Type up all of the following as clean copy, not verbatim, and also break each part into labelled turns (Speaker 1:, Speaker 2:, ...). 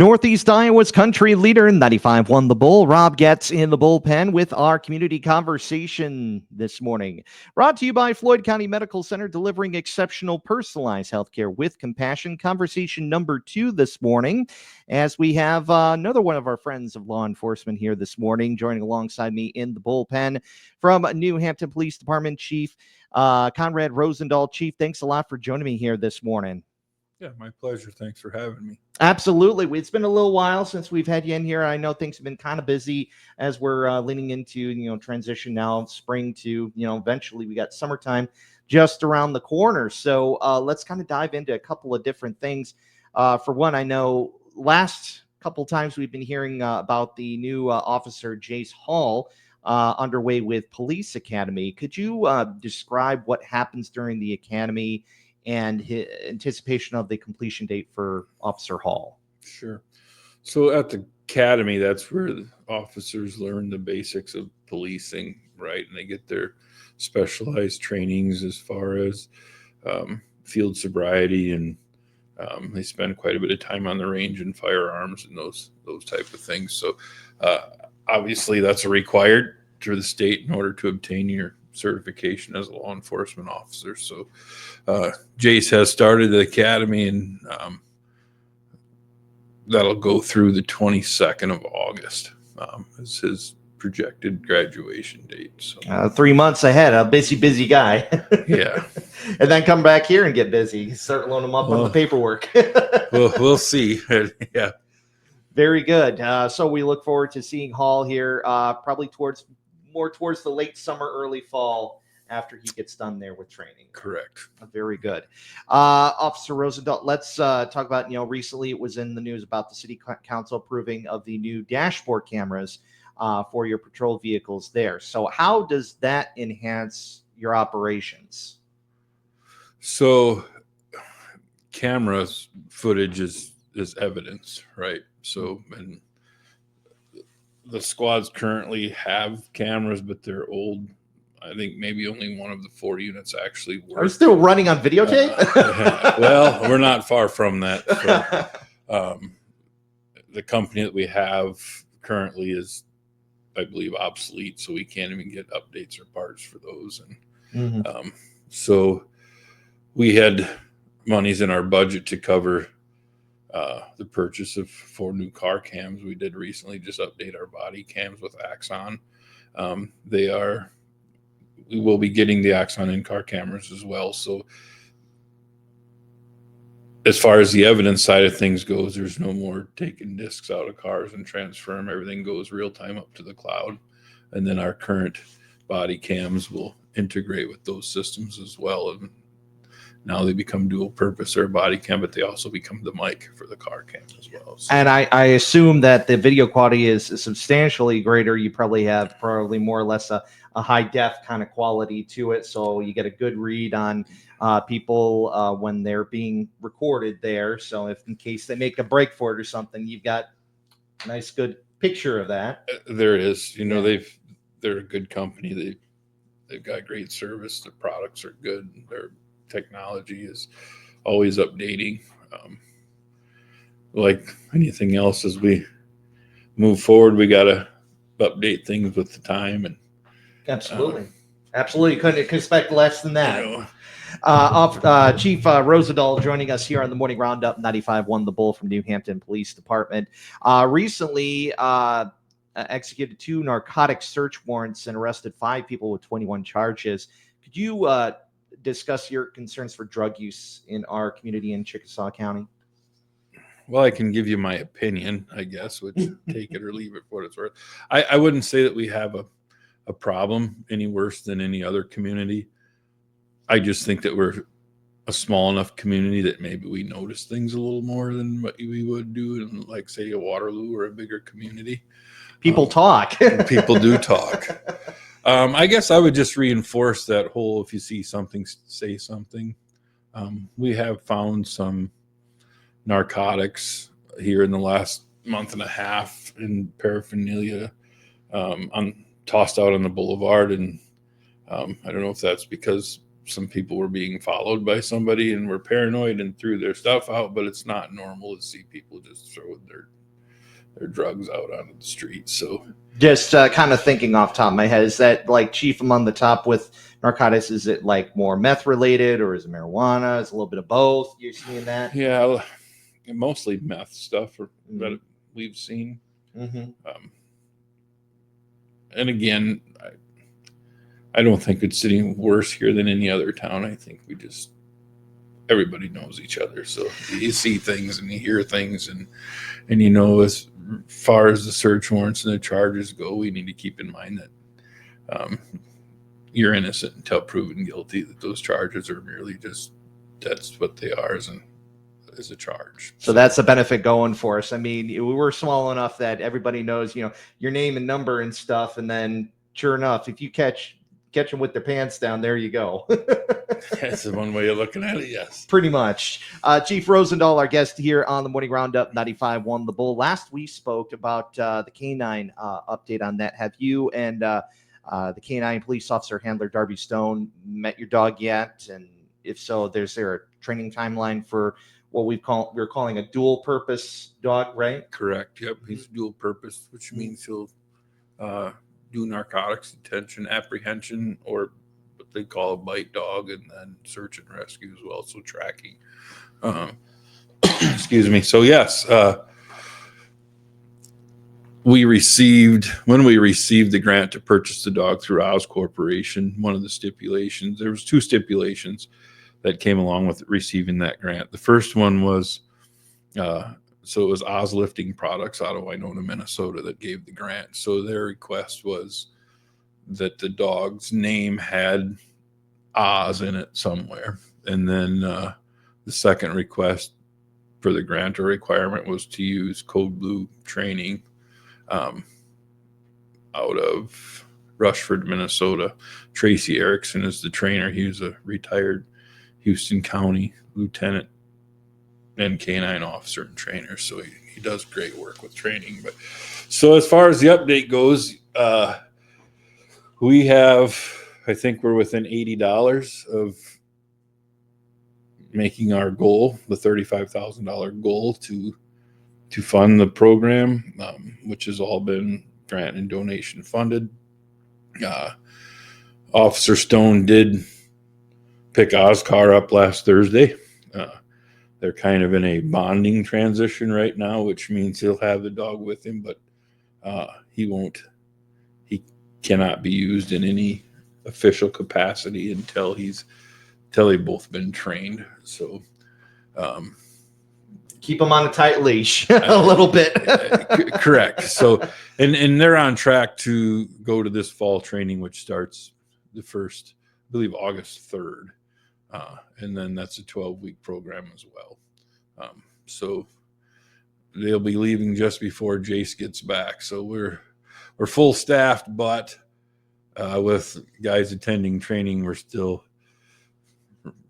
Speaker 1: Northeast Iowa's country leader, 95-1 The Bull. Rob Getz in the bullpen with our community conversation this morning. Brought to you by Floyd County Medical Center, delivering exceptional personalized healthcare with compassion. Conversation number 2 this morning, as we have another one of our friends of law enforcement here this morning, joining alongside me in the bullpen from New Hampton Police Department Chief Conrad Rosendahl. Chief, thanks a lot for joining me here this morning.
Speaker 2: Yeah, my pleasure. Thanks for having me.
Speaker 1: Absolutely. It's been a little while since we've had you in here. I know things have been kind of busy as we're leaning into, transition now, spring to, eventually we got summertime just around the corner. So let's kind of dive into a couple of different things. For one, I know last couple times we've been hearing about the new Officer Jace Hall underway with Police Academy. Could you describe what happens during the academy and his anticipation of the completion date for Officer Hall?
Speaker 2: Sure. So at the academy, that's where the officers learn the basics of policing, right? And they get their specialized trainings as far as field sobriety, and they spend quite a bit of time on the range and firearms and those type of things. So obviously that's required through the state in order to obtain your certification as a law enforcement officer. So Jace has started the academy, and that'll go through the 22nd of August is his projected graduation date. So
Speaker 1: 3 months ahead, a busy guy.
Speaker 2: Yeah.
Speaker 1: And then come back here and get busy, start loading them up on the paperwork.
Speaker 2: we'll see. Yeah.
Speaker 1: Very good. So we look forward to seeing Hall here probably towards the late summer, early fall, after he gets done there with training.
Speaker 2: Correct.
Speaker 1: Very good. Officer Rosendahl, let's talk about, recently it was in the news about the city council approving of the new dashboard cameras for your patrol vehicles there. So how does that enhance your operations?
Speaker 2: So cameras footage is evidence, right? So, and the squads currently have cameras, but they're old. I think maybe only one of the 4 units actually work.
Speaker 1: Are we still running on videotape?
Speaker 2: Well, we're not far from that. So, the company that we have currently is, I believe, obsolete, so we can't even get updates or parts for those. And so we had monies in our budget to cover the purchase of 4 new car cams. We did recently just update our body cams with Axon. We will be getting the Axon in-car cameras as well. So as far as the evidence side of things goes, there's no more taking discs out of cars and transfer them. Everything goes real time up to the cloud. And then our current body cams will integrate with those systems as well. And now they become dual purpose. They're a body cam, but they also become the mic for the car cam as well. So,
Speaker 1: and I assume that the video quality is substantially greater. You probably have more or less a high def kind of quality to it. So you get a good read on people when they're being recorded there. So if in case they make a break for it or something, you've got a nice good picture of that.
Speaker 2: There is, they're a good company. They've got great service. Their products are good. Their technology is always updating. Like anything else, as we move forward, we got to update things with the time. And
Speaker 1: absolutely couldn't expect less than that. Chief Rosendahl joining us here on the Morning Roundup, 95-1 The Bull from New Hampton Police Department. Recently executed 2 narcotic search warrants and arrested 5 people with 21 charges. Could you discuss your concerns for drug use in our community in Chickasaw County?
Speaker 2: Well, I can give you my opinion, I guess, which take it or leave it for what it's worth. I wouldn't say that we have a problem any worse than any other community. I just think that we're a small enough community that maybe we notice things a little more than what we would do in, like, say, a Waterloo or a bigger community.
Speaker 1: People talk.
Speaker 2: People do talk. I guess I would just reinforce that whole, if you see something, say something. We have found some narcotics here in the last month and a half in paraphernalia tossed out on the boulevard. And I don't know if that's because some people were being followed by somebody and were paranoid and threw their stuff out, but it's not normal to see people just throwing their drugs out onto the street. So
Speaker 1: just kind of thinking off the top of my head, is that like chief among the top with narcotics? Is it like more meth related, or is it marijuana? Is it a little bit of both? You're seeing that?
Speaker 2: Yeah, mostly meth stuff that we've seen.
Speaker 1: Mm-hmm.
Speaker 2: And again, I don't think it's any worse here than any other town. I think everybody knows each other. So you see things and you hear things, and as far as the search warrants and the charges go, we need to keep in mind that you're innocent until proven guilty, that those charges are merely just, that's what they are as a charge.
Speaker 1: So that's a benefit going for us. I mean, we were small enough that everybody knows, your name and number and stuff. And then sure enough, if you catch them with their pants down, there you go.
Speaker 2: That's one way of looking at it. Yes.
Speaker 1: Pretty much. Chief Rosendahl, our guest here on the Morning Roundup 95.1 The Bull. Last we spoke about the canine update on that. Have you and the canine police officer handler Darby Stone met your dog yet? And if so, is there a training timeline for what we're calling a dual purpose dog, right?
Speaker 2: Correct. Yep. He's dual purpose, which means he'll do narcotics detention, apprehension, or what they call a bite dog, and then search and rescue as well. So tracking. Excuse me. So yes, when we received the grant to purchase the dog through Oz Corporation, one of the stipulations, there was 2 stipulations that came along with receiving that grant. The first one was, so it was Oz Lifting Products out of Winona, Minnesota that gave the grant. So their request was that the dog's name had Oz in it somewhere. And then the second request for the grant or requirement was to use Code Blue training out of Rushford, Minnesota. Tracy Erickson is the trainer. He was a retired Houston County lieutenant and canine officer and trainer. So he does great work with training. But so as far as the update goes, I think we're within $80 of making our goal, the $35,000 goal to fund the program, which has all been grant and donation funded. Officer Stone did pick Oscar up last Thursday. They're kind of in a bonding transition right now, which means he'll have the dog with him, but he cannot be used in any official capacity until they've both been trained. So
Speaker 1: keep him on a tight leash a little bit.
Speaker 2: Correct. So, and they're on track to go to this fall training, which starts the first, I believe, August 3rd. And then that's a 12-week program as well. So they'll be leaving just before Jace gets back. So we're full staffed, but with guys attending training, we're still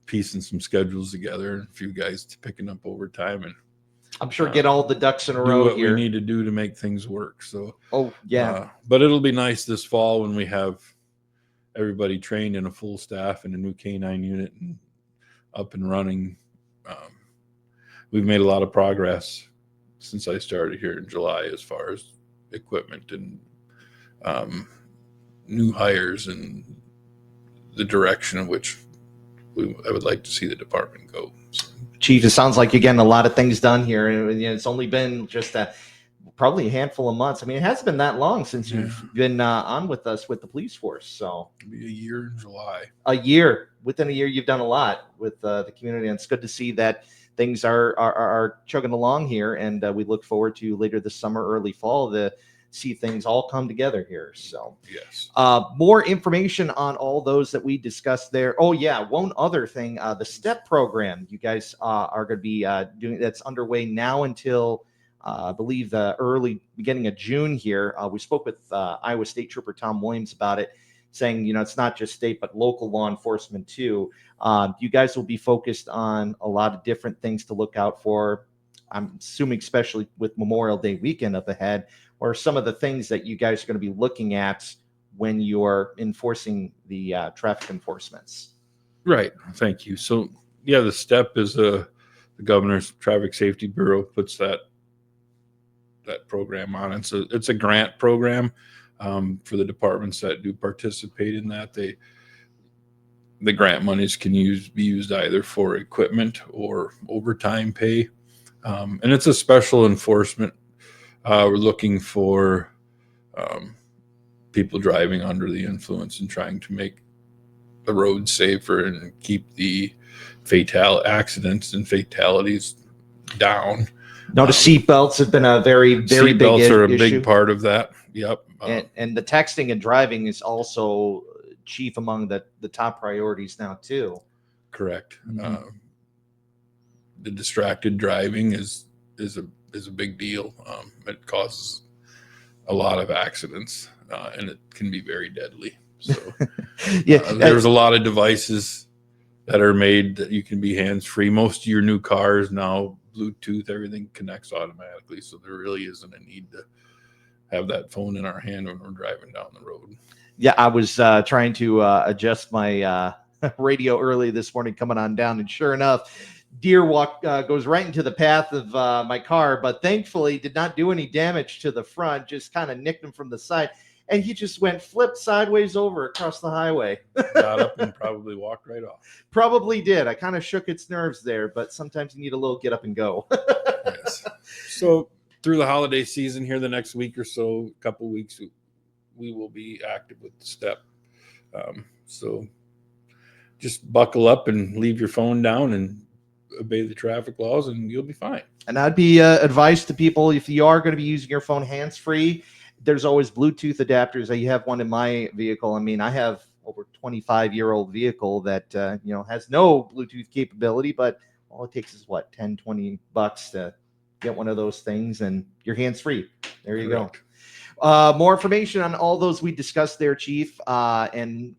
Speaker 2: piecing some schedules together, and a few guys picking up overtime, and
Speaker 1: I'm sure get all the ducks in a row
Speaker 2: what
Speaker 1: here.
Speaker 2: We need to do to make things work. So,
Speaker 1: but
Speaker 2: it'll be nice this fall when we have everybody trained in a full staff and a new canine unit and up and running. We've made a lot of progress since I started here in July as far as equipment and new hires and the direction in which I would like to see the department go. So.
Speaker 1: Chief, it sounds like you're getting a lot of things done here, and it's only been just probably a handful of months. I mean, it hasn't been that long since you've been on with us with the police force. So
Speaker 2: it'll be a year in July.
Speaker 1: Within a year, you've done a lot with the community, and it's good to see that things are chugging along here. And we look forward to later this summer, early fall, to see things all come together here. So
Speaker 2: yes,
Speaker 1: more information on all those that we discussed there. Oh yeah, one other thing, the STEP program you guys are going to be doing, that's underway now until I believe the early beginning of June here. We spoke with Iowa State Trooper Tom Williams about it, saying, it's not just state, but local law enforcement too. You guys will be focused on a lot of different things to look out for. I'm assuming, especially with Memorial Day weekend up ahead, or some of the things that you guys are going to be looking at when you're enforcing the traffic enforcements.
Speaker 2: Right. Thank you. So, yeah, the STEP is the Governor's Traffic Safety Bureau puts that program on. It's a grant program for the departments that do participate in that. The grant monies can be used either for equipment or overtime pay, and it's a special enforcement. We're looking for people driving under the influence and trying to make the road safer and keep the fatal accidents and fatalities down.
Speaker 1: Notice seatbelts have been a very big
Speaker 2: seatbelts are a
Speaker 1: issue.
Speaker 2: big part of that. Yep.
Speaker 1: And the texting and driving is also chief among the top priorities now too.
Speaker 2: Correct. The distracted driving is a big deal. It causes a lot of accidents, and it can be very deadly. So there's a lot of devices that are made that you can be hands-free. Most of your new cars now, Bluetooth, everything connects automatically. So there really isn't a need to have that phone in our hand when we're driving down the road.
Speaker 1: Yeah, I was trying to adjust my radio early this morning coming on down, and sure enough, deer goes right into the path of my car, but thankfully did not do any damage to the front, just kind of nicked him from the side. And he just flipped sideways over across the highway.
Speaker 2: Got up and probably walked right off.
Speaker 1: Probably did. I kind of shook its nerves there, but sometimes you need a little get up and go.
Speaker 2: Yes. So through the holiday season here, the next week or so, a couple of weeks, we will be active with the STEP. So just buckle up and leave your phone down and obey the traffic laws, and you'll be fine.
Speaker 1: And I'd be advised to people, if you are going to be using your phone hands-free, there's always Bluetooth adapters. You have one in my vehicle. I mean, I have over 25-year-old vehicle that has no Bluetooth capability, but all it takes is what, $10-20 to get one of those things, and you're hands-free. There you
Speaker 2: Correct.
Speaker 1: go. More information on all those we discussed there, Chief, and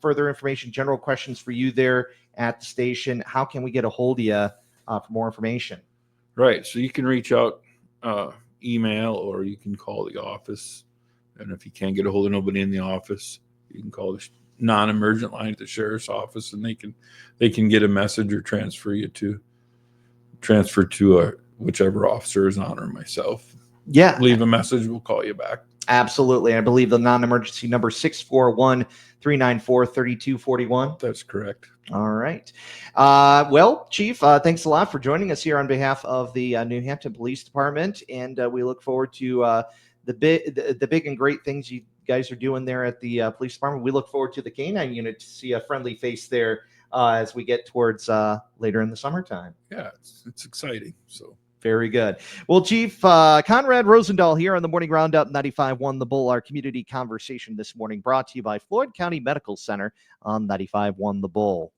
Speaker 1: further information, general questions for you there at the station. How can we get a hold of you for more information?
Speaker 2: Right. So you can reach out, email, or you can call the office. And if you can't get a hold of nobody in the office, you can call the non-emergent line at the sheriff's office, and they can get a message or transfer to whichever officer is on, or myself.
Speaker 1: Yeah.
Speaker 2: Leave a message. We'll call you back.
Speaker 1: Absolutely. I believe the non-emergency number 641-394-3241.
Speaker 2: That's correct.
Speaker 1: All right. Well, Chief, thanks a lot for joining us here on behalf of the New Hampton Police Department, and we look forward to the big and great things you guys are doing there at the police department. We look forward to the K-9 unit to see a friendly face there as we get towards later in the summertime.
Speaker 2: Yeah, it's exciting. So.
Speaker 1: Very good. Well, Chief Conrad Rosendahl here on the Morning Roundup 95.1 The Bull. Our community conversation this morning brought to you by Floyd County Medical Center on 95.1 The Bull.